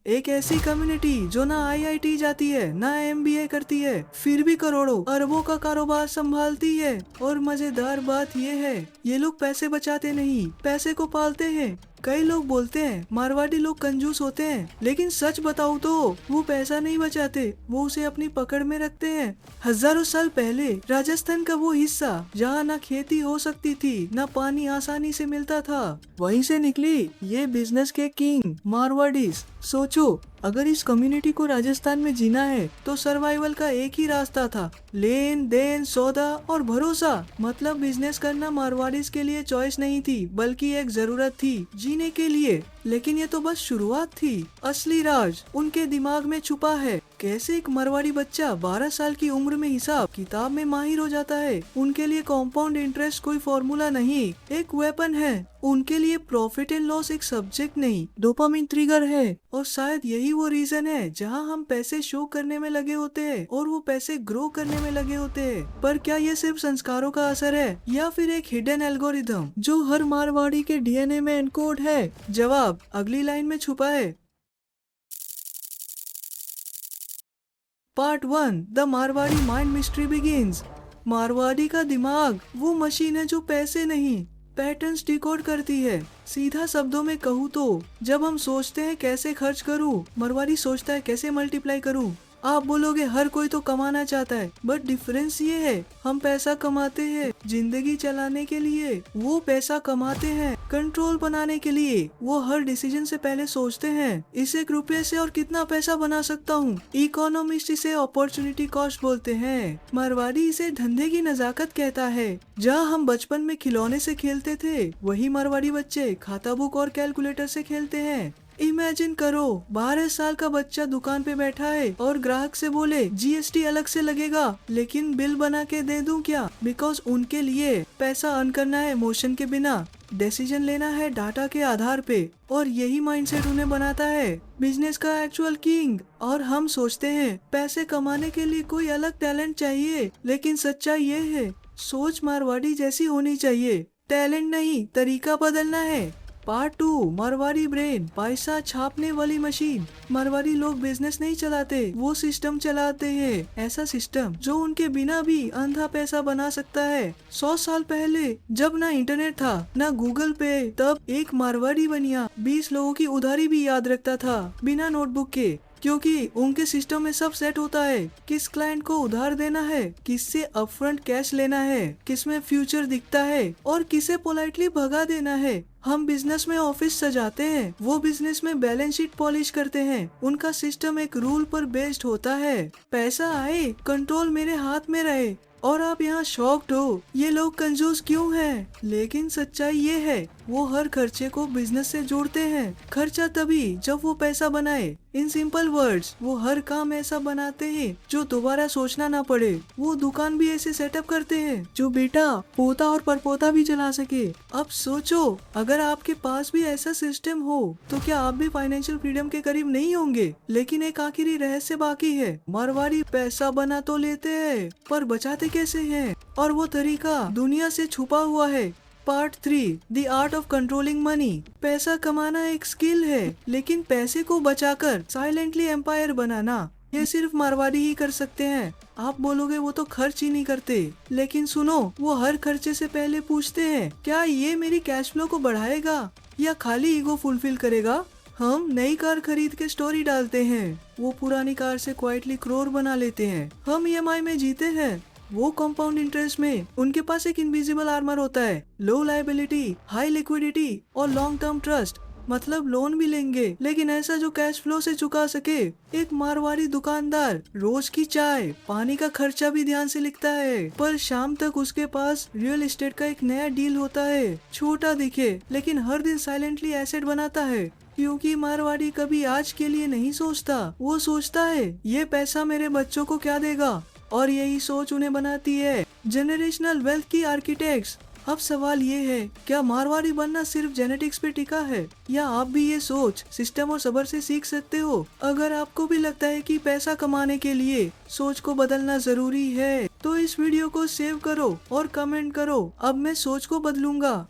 एक ऐसी कम्युनिटी जो ना आईआईटी जाती है ना एमबीए करती है, फिर भी करोड़ों अरबों का कारोबार संभालती है। और मजेदार बात ये है, ये लोग पैसे बचाते नहीं, पैसे को पालते हैं। कई लोग बोलते हैं मारवाड़ी लोग कंजूस होते हैं, लेकिन सच बताऊं तो वो पैसा नहीं बचाते, वो उसे अपनी पकड़ में रखते हैं। हजारों साल पहले राजस्थान का वो हिस्सा जहाँ ना खेती हो सकती थी ना पानी आसानी से मिलता था, वहीं से निकली ये बिजनेस के किंग मारवाड़ीज। सोचो, अगर इस कम्युनिटी को राजस्थान में जीना है तो सर्वाइवल का एक ही रास्ता था, लेन देन सौदा और भरोसा। मतलब बिजनेस करना मारवाड़ीज के लिए चॉइस नहीं थी, बल्कि एक जरूरत थी जीने के लिए। लेकिन ये तो बस शुरुआत थी, असली राज उनके दिमाग में छुपा है। कैसे एक मारवाड़ी बच्चा 12 साल की उम्र में हिसाब किताब में माहिर हो जाता है। उनके लिए कंपाउंड इंटरेस्ट कोई फॉर्मूला नहीं, एक वेपन है। उनके लिए प्रॉफिट एंड लॉस एक सब्जेक्ट नहीं, डोपामिन ट्रिगर है। और शायद यही वो रीजन है जहां हम पैसे शो करने में लगे होते हैं और वो पैसे ग्रो करने में लगे होते हैं। पर क्या ये सिर्फ संस्कारों का असर है या फिर एक हिडन एल्गोरिथम जो हर मारवाड़ी के डीएनए में एनकोड है? जवाब अगली लाइन में छुपा है। Part 1, the Marwari mind mystery begins. Marwari का दिमाग वो मशीन है जो पैसे नहीं, पैटर्न्स डिकोड करती है। सीधा शब्दों में कहूँ तो जब हम सोचते हैं कैसे खर्च करूँ, मारवाड़ी सोचता है कैसे मल्टीप्लाई करूँ। आप बोलोगे हर कोई तो कमाना चाहता है, बट डिफरेंस ये है, हम पैसा कमाते हैं जिंदगी चलाने के लिए, वो पैसा कमाते हैं कंट्रोल बनाने के लिए। वो हर डिसीजन से पहले सोचते हैं इस एक रुपये से और कितना पैसा बना सकता हूँ। इकोनॉमिस्ट इसे अपॉर्चुनिटी कॉस्ट बोलते हैं, मारवाड़ी इसे धंधे की नजाकत कहता है। जहाँ हम बचपन में खिलौने से खेलते थे, वही मारवाड़ी बच्चे खाता बुक और कैलकुलेटर से खेलते हैं। इमेजिन करो, 12 साल का बच्चा दुकान पे बैठा है और ग्राहक से बोले जीएसटी अलग से लगेगा, लेकिन बिल बना के दे दूं क्या? बिकॉज उनके लिए पैसा अर्न करना है इमोशन के बिना, डिसीजन लेना है डाटा के आधार पे। और यही माइंडसेट उन्हें बनाता है बिजनेस का एक्चुअल किंग। और हम सोचते हैं पैसे कमाने के लिए कोई अलग टैलेंट चाहिए, लेकिन सच्चाई ये है, सोच मारवाड़ी जैसी होनी चाहिए। टैलेंट नहीं, तरीका बदलना है। पार्ट 2, मारवाड़ी ब्रेन, पैसा छापने वाली मशीन। मारवाड़ी लोग बिजनेस नहीं चलाते, वो सिस्टम चलाते हैं। ऐसा सिस्टम जो उनके बिना भी अंधा पैसा बना सकता है। 100 साल पहले जब ना इंटरनेट था ना गूगल पे, तब एक मारवाड़ी बनिया 20 लोगों की उधारी भी याद रखता था बिना नोटबुक के, क्योंकि उनके सिस्टम में सब सेट होता है। किस क्लाइंट को उधार देना है, किससे अपफ्रंट कैश लेना है, किसमें फ्यूचर दिखता है और किसे पोलाइटली भगा देना है। हम बिजनेस में ऑफिस सजाते हैं, वो बिजनेस में बैलेंस शीट पॉलिश करते हैं। उनका सिस्टम एक रूल पर बेस्ड होता है, पैसा आए कंट्रोल मेरे हाथ में रहे। और आप यहाँ शॉक्ड हो ये लोग कंजूस क्यों हैं? लेकिन सच्चाई ये है, वो हर खर्चे को बिजनेस से जोड़ते हैं। खर्चा तभी जब वो पैसा बनाए। इन सिंपल वर्ड्स, वो हर काम ऐसा बनाते हैं जो दोबारा सोचना ना पड़े। वो दुकान भी ऐसे सेटअप करते हैं जो बेटा पोता और परपोता भी चला सके। अब सोचो, अगर आपके पास भी ऐसा सिस्टम हो तो क्या आप भी फाइनेंशियल फ्रीडम के करीब नहीं होंगे? लेकिन एक आखिरी रहस्य बाकी है, मारवाड़ी पैसा बना तो लेते हैं, पर बचाते कैसे हैं? और वो तरीका दुनिया से छुपा हुआ है। Part 3, the art of controlling money. पैसा कमाना एक स्किल है, लेकिन पैसे को बचाकर साइलेंटली एम्पायर बनाना, ये सिर्फ मारवाड़ी ही कर सकते हैं। आप बोलोगे वो तो खर्च ही नहीं करते, लेकिन सुनो, वो हर खर्चे से पहले पूछते हैं क्या ये मेरी कैश फ्लो को बढ़ाएगा या खाली ईगो फुलफिल करेगा। हम नई कार खरीद के स्टोरी डालते हैं, वो पुरानी कार से क्वाइटली करोड़ बना लेते हैं। हम ईएमआई में जीते हैं, वो कंपाउंड इंटरेस्ट में। उनके पास एक इनविजिबल आर्मर होता है, लो लायबिलिटी, हाई लिक्विडिटी और लॉन्ग टर्म ट्रस्ट। मतलब लोन भी लेंगे, लेकिन ऐसा जो कैश फ्लो से चुका सके। एक मारवाड़ी दुकानदार रोज की चाय पानी का खर्चा भी ध्यान से लिखता है, पर शाम तक उसके पास रियल एस्टेट का एक नया डील होता है। छोटा दिखे, लेकिन हर दिन साइलेंटली एसेट बनाता है, क्योंकि मारवाड़ी कभी आज के लिए नहीं सोचता। वो सोचता है ये पैसा मेरे बच्चों को क्या देगा, और यही सोच उन्हें बनाती है जनरेशनल वेल्थ की आर्किटेक्ट्स। अब सवाल ये है, क्या मारवाड़ी बनना सिर्फ जेनेटिक्स पे टिका है, या आप भी ये सोच सिस्टम और सब्र से सीख सकते हो? अगर आपको भी लगता है कि पैसा कमाने के लिए सोच को बदलना जरूरी है, तो इस वीडियो को सेव करो और कमेंट करो, अब मैं सोच को बदलूंगा।